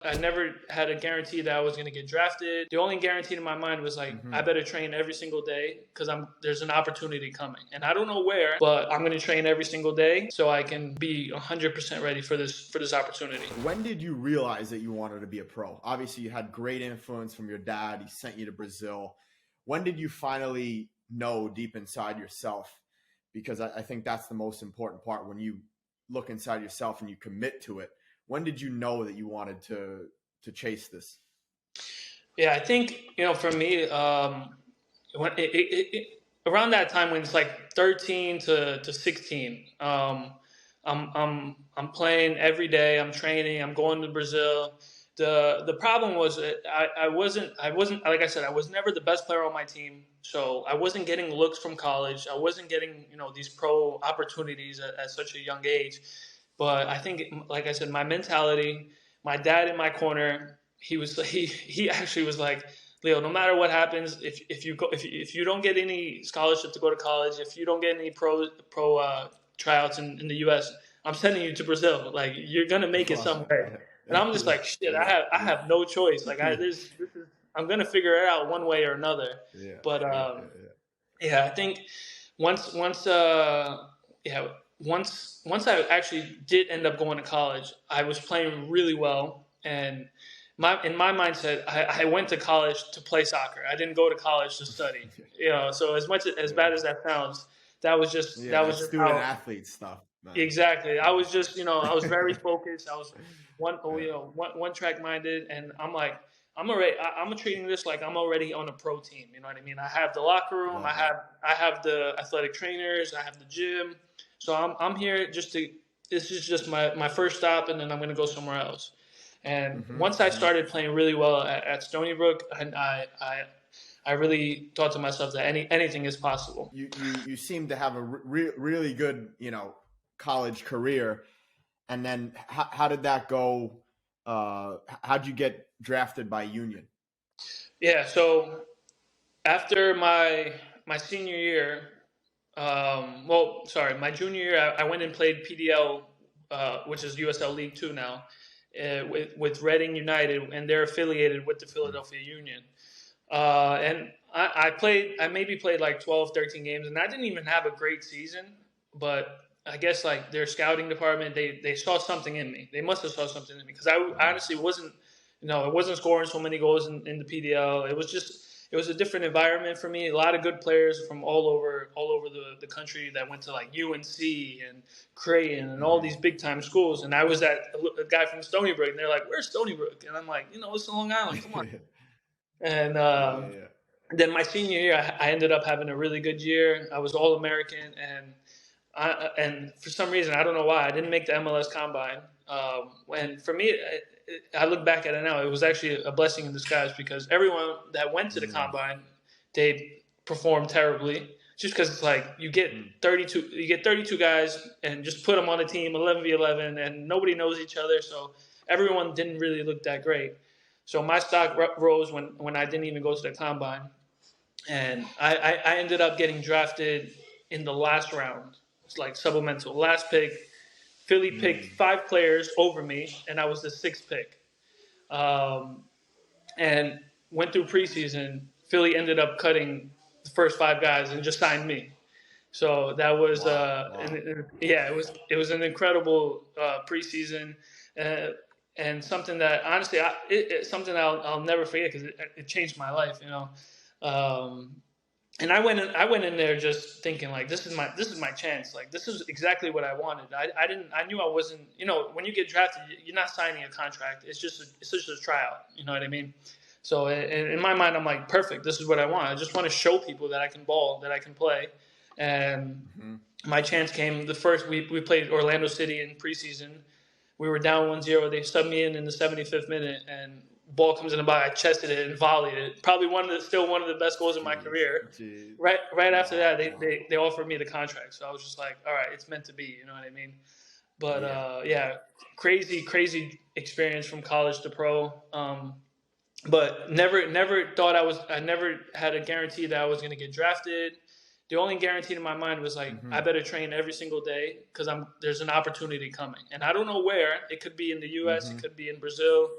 I never had a guarantee that I was going to get drafted. The only guarantee in my mind was like, I better train every single day because there's an opportunity coming. And I don't know where, but I'm going to train every single day so I can be 100% ready for this opportunity. When did you realize that you wanted to be a pro? Obviously, you had great influence from your dad. He sent you to Brazil. When did you finally know deep inside yourself? Because I think that's the most important part. When you look inside yourself and you commit to it, when did you know that you wanted to chase this? Yeah, I think, for me, when around that time when it's like 13 to 16, I'm playing every day. I'm training. I'm going to Brazil. The problem was that I wasn't like I said, I was never the best player on my team. So I wasn't getting looks from college. I wasn't getting these pro opportunities at such a young age. But I think, like I said, my mentality, my dad in my corner, he actually was like, Leo, no matter what happens, if you don't get any scholarship to go to college, if you don't get any pro tryouts in the U.S., I'm sending you to Brazil. Like, you're gonna make it somewhere. And I'm just like, shit, I have no choice. Like, I'm gonna figure it out one way or another. But yeah, I think once once yeah once I actually did end up going to college, I was playing really well, and in my mindset, I went to college to play soccer. I didn't go to college to study. So as bad as that sounds, that was just student athlete stuff. Man. Exactly. I was just I was very focused. I was one track minded, and I'm like, I'm treating this like I'm already on a pro team. You know what I mean? I have the locker room. I have the athletic trainers. I have the gym. So I'm here just to. This is just my first stop, and then I'm going to go somewhere else. And once I started playing really well at Stony Brook, and I really thought to myself that anything is possible. You seem to have a really good college career, and then how did that go? How'd you get drafted by Union? Yeah, so after my senior year, my junior year, I went and played PDL, which is USL League 2 now, with Reading United, and they're affiliated with the Philadelphia Union. And I maybe played like 12, 13 games, and I didn't even have a great season, but I guess like their scouting department, they saw something in me. They must have saw something in me because I honestly wasn't, I wasn't scoring so many goals in the PDL. It was a different environment for me. A lot of good players from all over the country that went to like UNC and Creighton and all these big time schools. And I was a guy from Stony Brook, and they're like, "Where's Stony Brook?" And I'm like, "It's in Long Island. Come on." And then my senior year, I ended up having a really good year. I was All American, and for some reason, I don't know why, I didn't make the MLS Combine. And for me, I look back at it now, it was actually a blessing in disguise because everyone that went to the Combine, they performed terribly. Just because it's like you get 32 guys and just put them on a team 11v11, and nobody knows each other, so everyone didn't really look that great. So my stock rose when I didn't even go to the Combine, and I ended up getting drafted in the last round. It's like supplemental, last pick. Philly picked 5 players over me, and I was the 6th pick. And went through preseason. Philly ended up cutting the first 5 guys and just signed me. So that was it was an incredible preseason. And something that honestly, something I'll never forget because it changed my life, And I went in there just thinking like, this is my chance. Like, this is exactly what I wanted. I knew I wasn't. When you get drafted, you're not signing a contract. It's just a tryout. You know what I mean? So in my mind, I'm like, perfect. This is what I want. I just want to show people that I can ball, that I can play, and my chance came. The first we played Orlando City in preseason. We were down 1-0. They subbed me in the 75th minute, and ball comes in the box. I chested it and volleyed it. Probably still one of the best goals in my career. Right after that, they offered me the contract. So I was just like, all right, it's meant to be. You know what I mean? But crazy experience from college to pro. But never thought I never had a guarantee that I was going to get drafted. The only guarantee in my mind was like, I better train every single day because there's an opportunity coming, and I don't know where. It could be in the U.S. It could be in Brazil.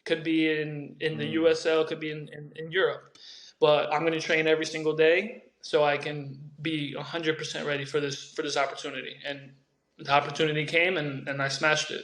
could be in the USL, could be in Europe. But I'm going to train every single day so I can be 100% ready for this opportunity. And the opportunity came, and I smashed it.